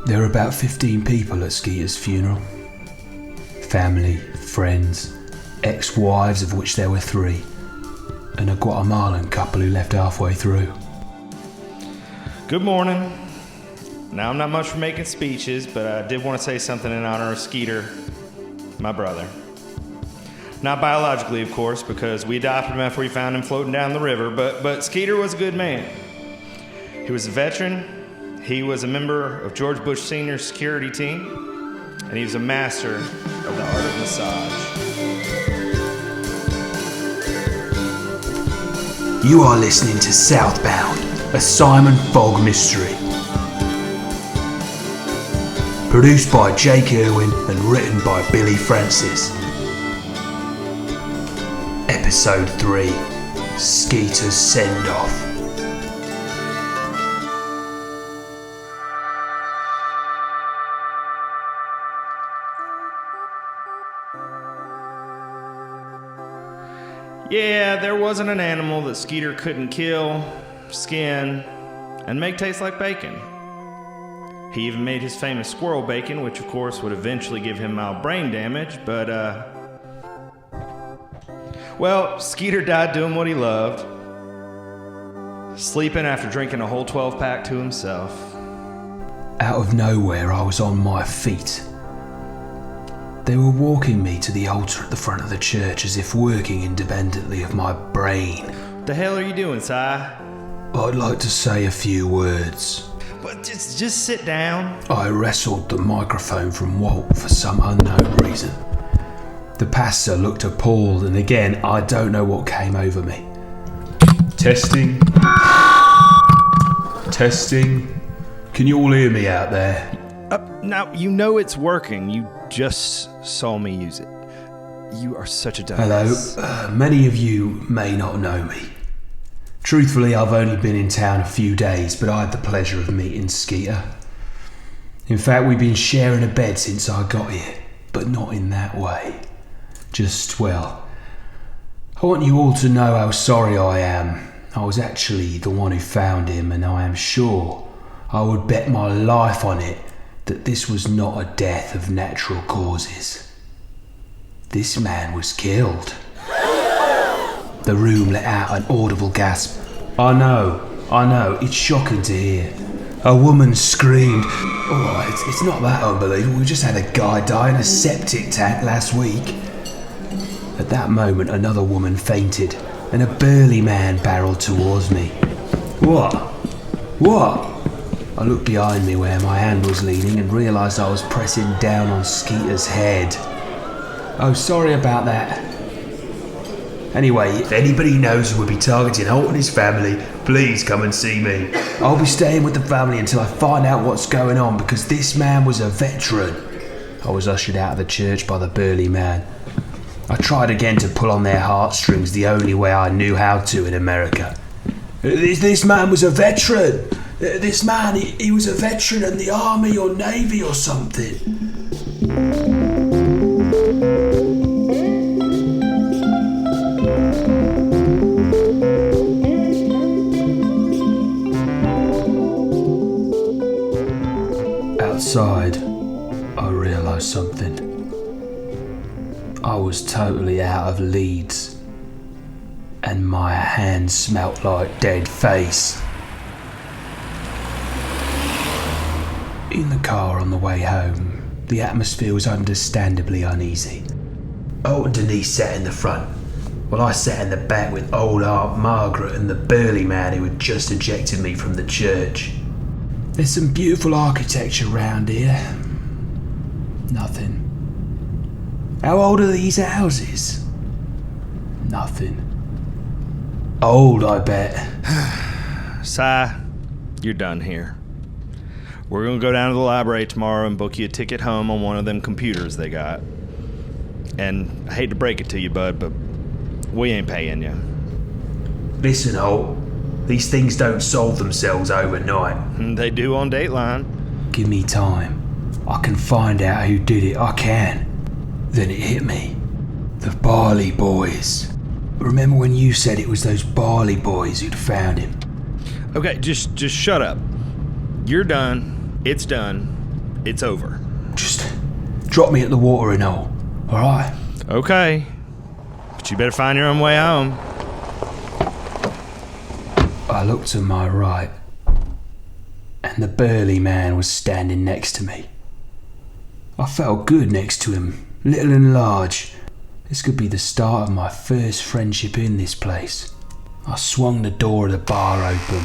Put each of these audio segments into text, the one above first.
There were about 15 people at Skeeter's funeral. Family, friends, ex-wives of which there were 3, and a Guatemalan couple who left halfway through. Good morning. Now, I'm not much for making speeches, but I did want to say something in honor of Skeeter, my brother. Not biologically, of course, because we adopted him after we found him floating down the river, but Skeeter was a good man. He was a veteran, he was a member of George Bush Sr.'s security team, and he was a master of the art of massage. You are listening to Southbound, a Simon Fogg mystery. Produced by Jake Erwin and written by Billy Francis. Episode 3, Skeeter's Sendoff. Yeah, there wasn't an animal that Skeeter couldn't kill, skin, and make taste like bacon. He even made his famous squirrel bacon, which of course would eventually give him mild brain damage, but well, Skeeter died doing what he loved, sleeping after drinking a whole 12-pack to himself. Out of nowhere, I was on my feet. They were walking me to the altar at the front of the church as if working independently of my brain. What the hell are you doing, Si? I'd like to say a few words. But just sit down. I wrestled the microphone from Walt for some unknown reason. The pastor looked appalled, and again, I don't know what came over me. Testing. Testing. Can you all hear me out there? Now, you know it's working. You just saw me use it. You are such a dumbass. Hello. Many of you may not know me. Truthfully, I've only been in town a few days, but I had the pleasure of meeting Skeeter. In fact, we've been sharing a bed since I got here, but not in that way. Just, well, I want you all to know how sorry I am. I was actually the one who found him, and I am sure I would bet my life on it that this was not a death of natural causes. This man was killed. The room let out an audible gasp. I know, it's shocking to hear. A woman screamed. Oh, it's not that unbelievable. We just had a guy die in a septic tank last week. At that moment, another woman fainted, and a burly man barreled towards me. What? I looked behind me where my hand was leaning and realised I was pressing down on Skeeter's head. Oh, sorry about that. Anyway, if anybody knows who would be targeting Holt and his family, please come and see me. I'll be staying with the family until I find out what's going on, because this man was a veteran. I was ushered out of the church by the burly man. I tried again to pull on their heartstrings the only way I knew how to in America. This man was a veteran. This man, he was a veteran in the army or navy or something. Outside, I realised something. I was totally out of leads, and my hand smelt like dead face. In the car on the way home, the atmosphere was understandably uneasy. Old Denise sat in the front, while I sat in the back with old Aunt Margaret and the burly man who had just ejected me from the church. There's some beautiful architecture round here. Nothing. How old are these houses? Nothing. Old, I bet. Si, you're done here. We're going to go down to the library tomorrow and book you a ticket home on one of them computers they got. And I hate to break it to you, bud, but we ain't paying you. Listen, Holt. These things don't solve themselves overnight. They do on Dateline. Give me time. I can find out who did it. I can. Then it hit me. The Barley Boys. Remember when you said it was those Barley Boys who'd found him? Okay, just shut up. You're done. It's done. It's over. Just drop me at the watering hole, alright? Okay. But you better find your own way home. I looked to my right, and the burly man was standing next to me. I felt good next to him, little and large. This could be the start of my first friendship in this place. I swung the door of the bar open,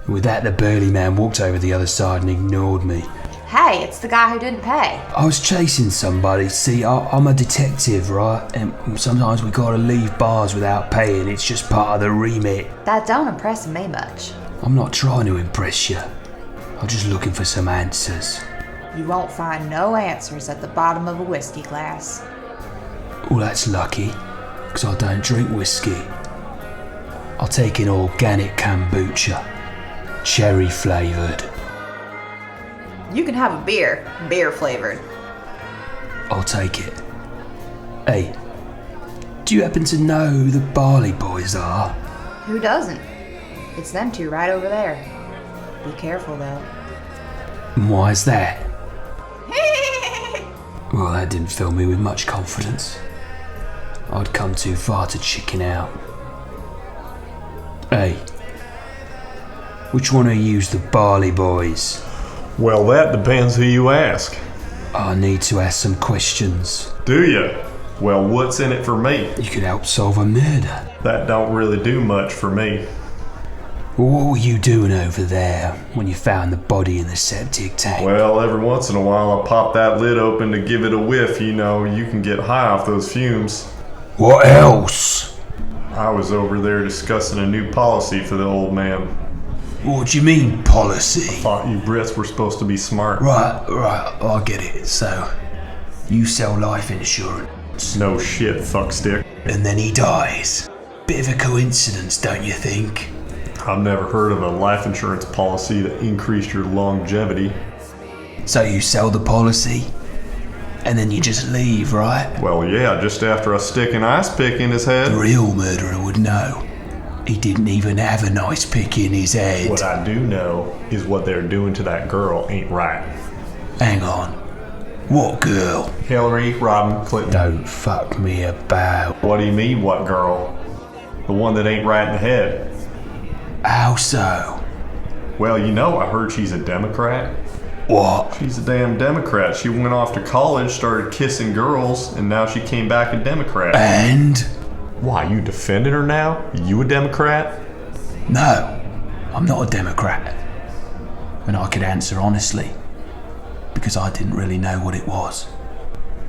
and with that the burly man walked over the other side and ignored me. Hey, it's the guy who didn't pay. I was chasing somebody. See, I'm a detective, right? And sometimes we gotta leave bars without paying. It's just part of the remit. That don't impress me much. I'm not trying to impress you. I'm just looking for some answers. You won't find no answers at the bottom of a whiskey glass. Well, that's lucky, because I don't drink whiskey. I'll take an organic kombucha, cherry flavoured. You can have a beer flavored. I'll take it. Hey, do you happen to know who the Barley Boys are? Who doesn't? It's them two right over there. Be careful though. And why is that? Well, that didn't fill me with much confidence. I'd come too far to chicken out. Hey, which one of you's the Barley Boys? Well, that depends who you ask. I need to ask some questions. Do you? Well, what's in it for me? You could help solve a murder. That don't really do much for me. Well, what were you doing over there when you found the body in the septic tank? Well, every once in a while I pop that lid open to give it a whiff. You know, you can get high off those fumes. What else? I was over there discussing a new policy for the old man. What do you mean, policy? Thought you Brits were supposed to be smart. Right, I get it. So, you sell life insurance. No shit, fuckstick. And then he dies. Bit of a coincidence, don't you think? I've never heard of a life insurance policy that increased your longevity. So you sell the policy, and then you just leave, right? Well, yeah, just after I stick an ice pick in his head. The real murderer would know. He didn't even have a nice pick in his head. What I do know is what they're doing to that girl ain't right. Hang on. What girl? Hillary Rodham Clinton. Don't fuck me about. What do you mean, what girl? The one that ain't right in the head. How so? Well, you know, I heard she's a Democrat. What? She's a damn Democrat. She went off to college, started kissing girls, and now she came back a Democrat. And? Why, you defending her now? You a Democrat? No, I'm not a Democrat. And I could answer honestly, because I didn't really know what it was.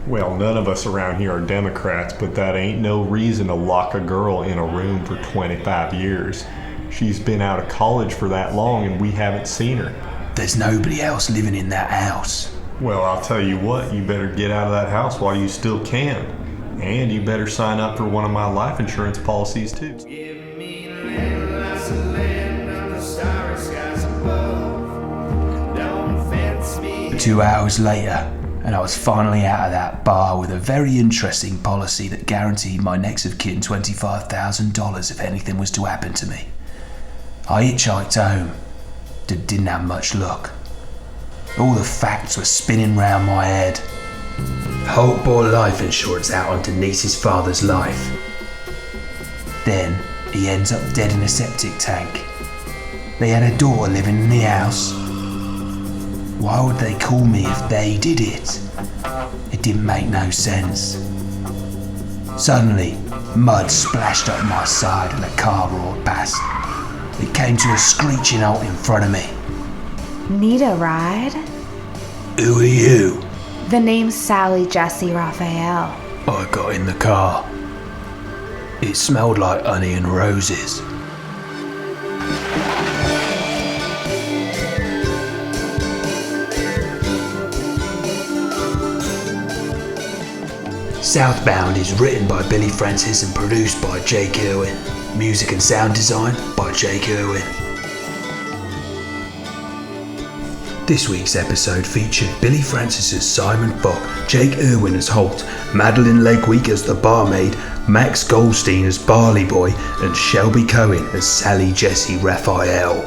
Well, none of us around here are Democrats, but that ain't no reason to lock a girl in a room for 25 years. She's been out of college for that long and we haven't seen her. There's nobody else living in that house. Well, I'll tell you what, you better get out of that house while you still can. And you better sign up for one of my life insurance policies too. 2 hours later, and I was finally out of that bar with a very interesting policy that guaranteed my next of kin $25,000 if anything was to happen to me. I hitchhiked home, didn't have much luck. All the facts were spinning round my head. Holt bought life insurance out onto Niece's father's life. Then he ends up dead in a septic tank. They had a daughter living in the house. Why would they call me if they did it? It didn't make no sense. Suddenly, mud splashed up my side and a car roared past. It came to a screeching halt in front of me. Need a ride? Who are you? The name's Sally Jesse Raphael. I got in the car. It smelled like honey and roses. Southbound is written by Billy Francis and produced by Jake Erwin. Music and sound design by Jake Erwin. This week's episode featured Billy Francis as Simon Fogg, Jake Erwin as Holt, Madeline Lakeweek as the barmaid, Max Goldstein as Barley Boy, and Shelby Cohen as Sally Jesse Raphael.